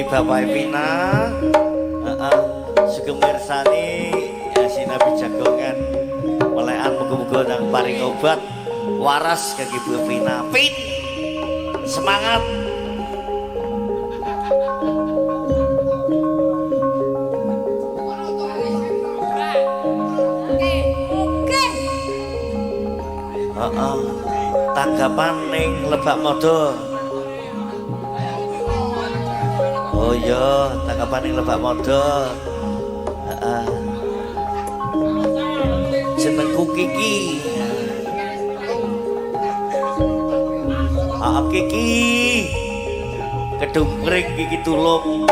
Bapak Evina, sugeng mirsani Sinabi Jagongan melekan muga-muga nang paring obat waras kangge Bu Evina. Pin semangat. Tanggapan ning Lebak Modo. Oh iya, tanggapan ning Lebak Modo. Jenengku Kiki. Kiki. Kedungkring Kiki Tulung.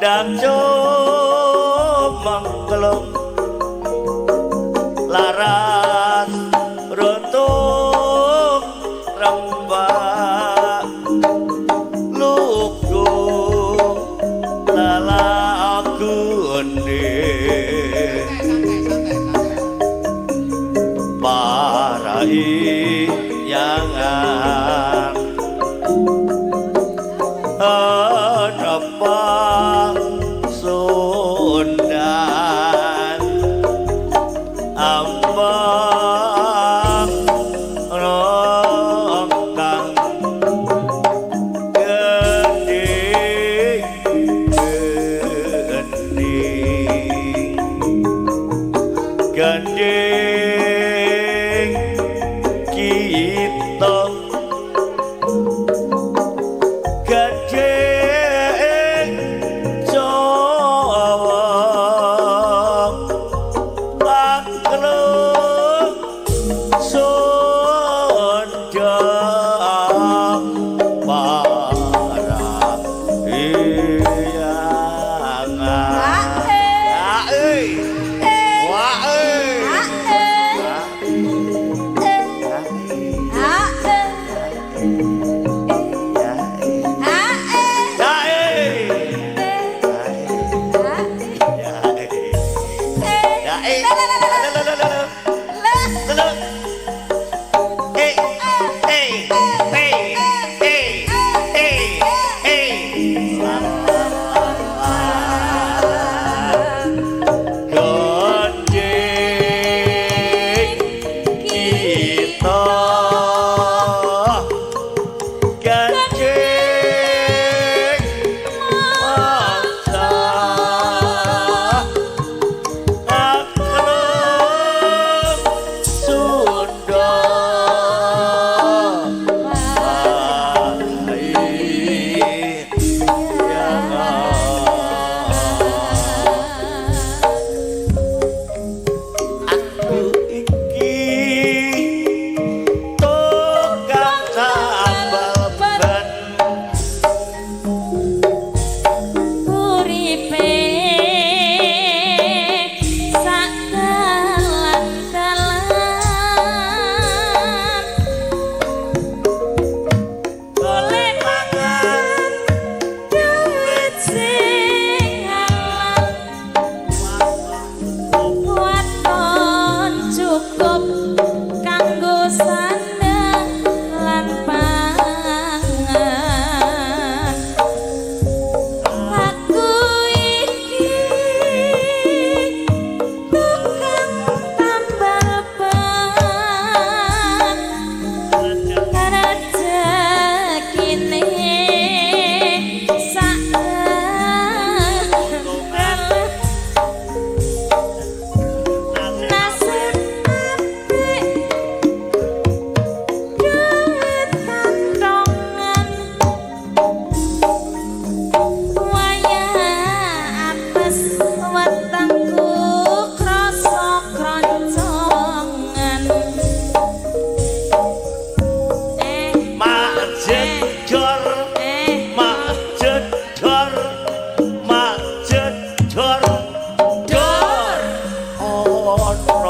Dan menggelung laras runtuh rembak lugu lala aku parai yangan hadapang sundan ambang rongkang gending kita la la la la la.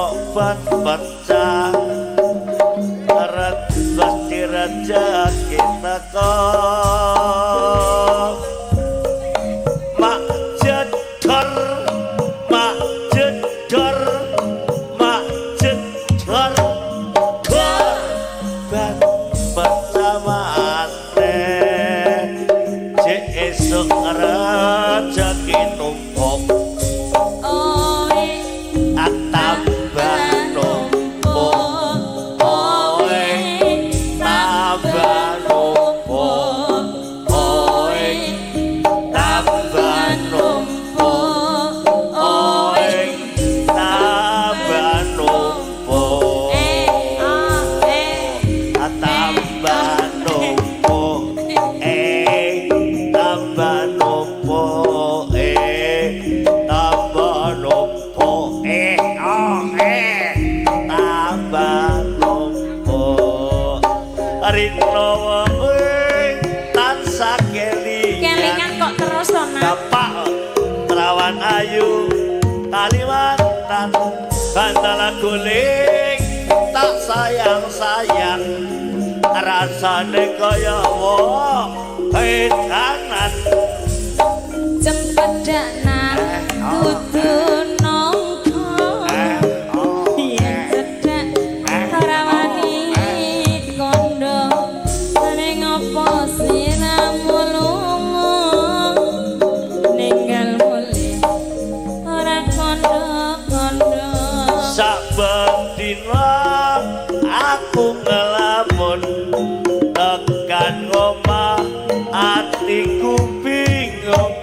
obat pecah arat pasti raja kita kok mak jedor mak jedor mak jedor korban bersama ane cek esok raja kinumpok ayu Kalimantan Bantalan guling tak sayang-sayang rasane kaya wong edanan cempedanan kudu nongko yen cedhak ora wani kondo ning apa siramu lunga ninggal saben dina aku ngelamun tekan omah atiku bingung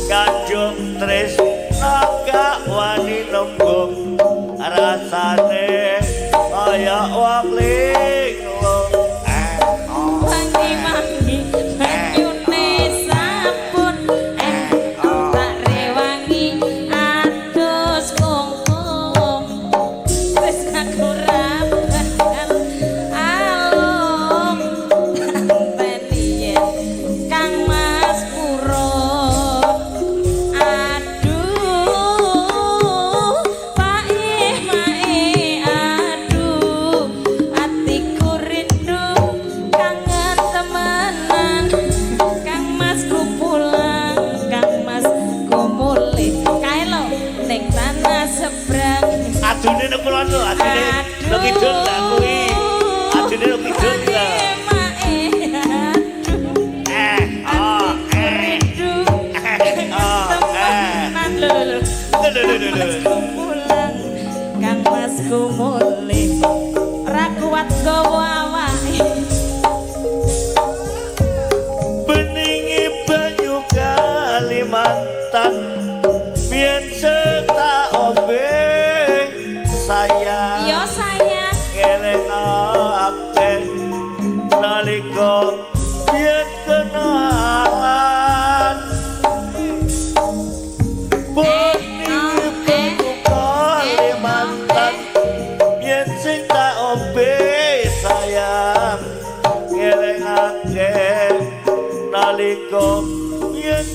kanjeng tresna gak wani nembung rasane kaya wong linglung wangi-wangi banyune sabun tak rewangi adus kungkum wis aku raban alung tanteni Kang Mas Puro aduh pae aduh atiku rindu kangen temenan Kang Mas ku pulang Kang Mas ku mulih kae lho ning tanah seberang adune nek kula lho adune nek kidul tak kuwi adune nek kidul ta pulang Kang Mas ku mulih ra kuat gawa awake beningi banyu Kalimantan biyen tak ombe sayang yo sayang eling akeh nalika biyen kenalan Kalimantan biyen sing tak ombe sayang eling akeh nalika biyen